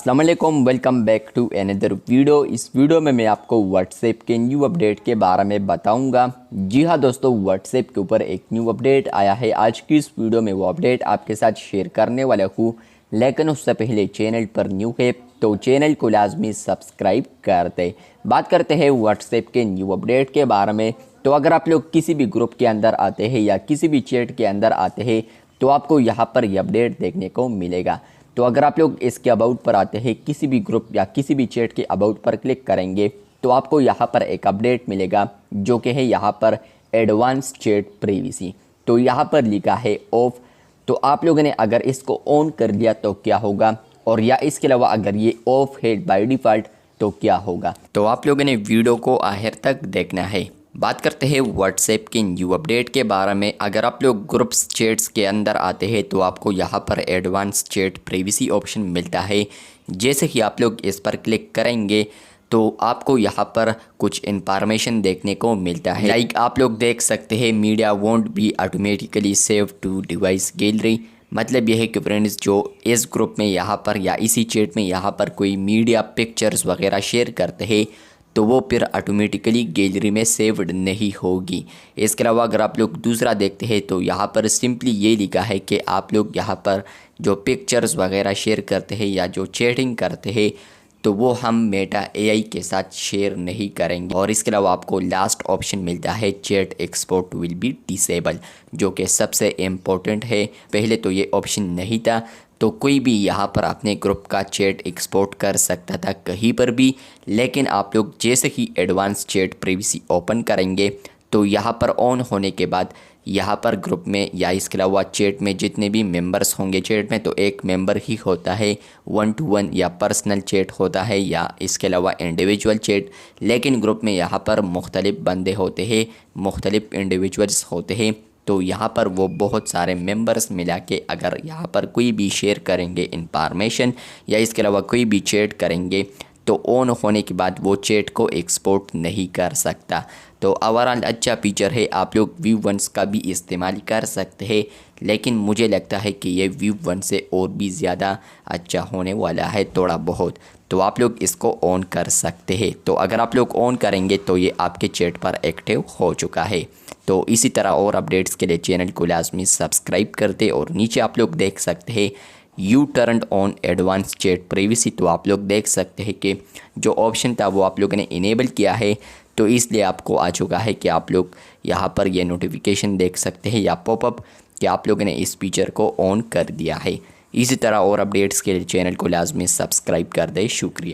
अस्सलाम वालेकुम, welcome back to another video. इस वीडियो में मैं आपको व्हाट्सएप के न्यू अपडेट के बारे में बताऊंगा। जी हाँ दोस्तों, व्हाट्सएप के ऊपर एक न्यू अपडेट आया है। आज की इस वीडियो में वो अपडेट आपके साथ शेयर करने वाला हूँ, लेकिन उससे पहले चैनल पर न्यू है तो चैनल को लाजमी सब्सक्राइब कर दे। बात करते हैं व्हाट्सएप के न्यू अपडेट के बारे में। तो अगर आप लोग किसी भी ग्रुप के अंदर आते हैं या किसी भी चैट के अंदर आते हैं तो आपको यहाँ पर यह अपडेट देखने को मिलेगा। तो अगर आप लोग इसके अबाउट पर आते हैं, किसी भी ग्रुप या किसी भी चैट के अबाउट पर क्लिक करेंगे तो आपको यहाँ पर एक अपडेट मिलेगा जो कि है यहाँ पर एडवांस चैट प्राइवेसी। तो यहाँ पर लिखा है ऑफ। तो आप लोगों ने अगर इसको ऑन कर लिया तो क्या होगा, और या इसके अलावा अगर ये ऑफ है बाय डिफ़ॉल्ट तो क्या होगा। तो आप लोगों ने वीडियो को आखिर तक देखना है। बात करते हैं व्हाट्सएप के न्यू अपडेट के बारे में। अगर आप लोग ग्रुप्स चैट्स के अंदर आते हैं तो आपको यहाँ पर एडवांस चैट प्राइवेसी ऑप्शन मिलता है। जैसे ही आप लोग इस पर क्लिक करेंगे तो आपको यहाँ पर कुछ इंफॉर्मेशन देखने को मिलता है। लाइक आप लोग देख सकते हैं, media won't be automatically save to device gallery. मतलब यह है कि फ्रेंड्स, जो इस ग्रुप में यहाँ पर या इसी चैट में यहाँ पर कोई मीडिया पिक्चर्स वगैरह शेयर करते हैं तो वो फिर ऑटोमेटिकली गैलरी में सेव्ड नहीं होगी। इसके अलावा अगर आप लोग दूसरा देखते हैं तो यहाँ पर सिंपली ये लिखा है कि आप लोग यहाँ पर जो पिक्चर्स वगैरह शेयर करते हैं या जो चैटिंग करते हैं तो वो हम मेटा एआई के साथ शेयर नहीं करेंगे। और इसके अलावा आपको लास्ट ऑप्शन मिलता है chat export will be disable, जो कि सबसे इम्पोर्टेंट है। पहले तो ये ऑप्शन नहीं था, तो कोई भी यहाँ पर अपने ग्रुप का चैट एक्सपोर्ट कर सकता था कहीं पर भी। लेकिन आप लोग जैसे ही एडवांस चैट प्राइवेसी ओपन करेंगे तो यहाँ पर ऑन होने के बाद यहाँ पर ग्रुप में या इसके अलावा चैट में जितने भी मेंबर्स होंगे, चैट में तो एक मेंबर ही होता है, 1 to 1 या पर्सनल चैट होता है या इसके अलावा इंडिविजुअल चैट। लेकिन ग्रुप में यहाँ पर मुख्तलिफ बंदे होते हैं, मुख्तलिफ इंडिविजुअल्स होते हैं। तो यहाँ पर वो बहुत सारे मेंबर्स मिला के अगर यहाँ पर कोई भी शेयर करेंगे इंफॉर्मेशन या इसके अलावा कोई भी चैट करेंगे तो ऑन होने के बाद वो चैट को एक्सपोर्ट नहीं कर सकता। तो ओवरऑल अच्छा फीचर है। आप लोग व्यू वंस का भी इस्तेमाल कर सकते हैं, लेकिन मुझे लगता है कि ये व्यू वन से और भी ज़्यादा अच्छा होने वाला है थोड़ा बहुत। तो आप लोग इसको ऑन कर सकते हैं। तो अगर आप लोग ऑन करेंगे तो ये आपके चैट पर एक्टिव हो चुका है। तो इसी तरह और अपडेट्स के लिए चैनल को लाजमी सब्सक्राइब कर दे। और नीचे आप लोग देख सकते हैं you turned on advance chat privacy. तो आप लोग देख सकते हैं कि जो ऑप्शन था वो आप लोगों ने इनेबल किया है, तो इसलिए आपको आ चुका है कि आप लोग यहाँ पर ये नोटिफिकेशन देख सकते हैं या पॉपअप कि आप लोगों ने इस फीचर को ऑन कर दिया है। इसी तरह और अपडेट्स के लिए चैनल को लाजमी सब्सक्राइब कर दे। शुक्रिया।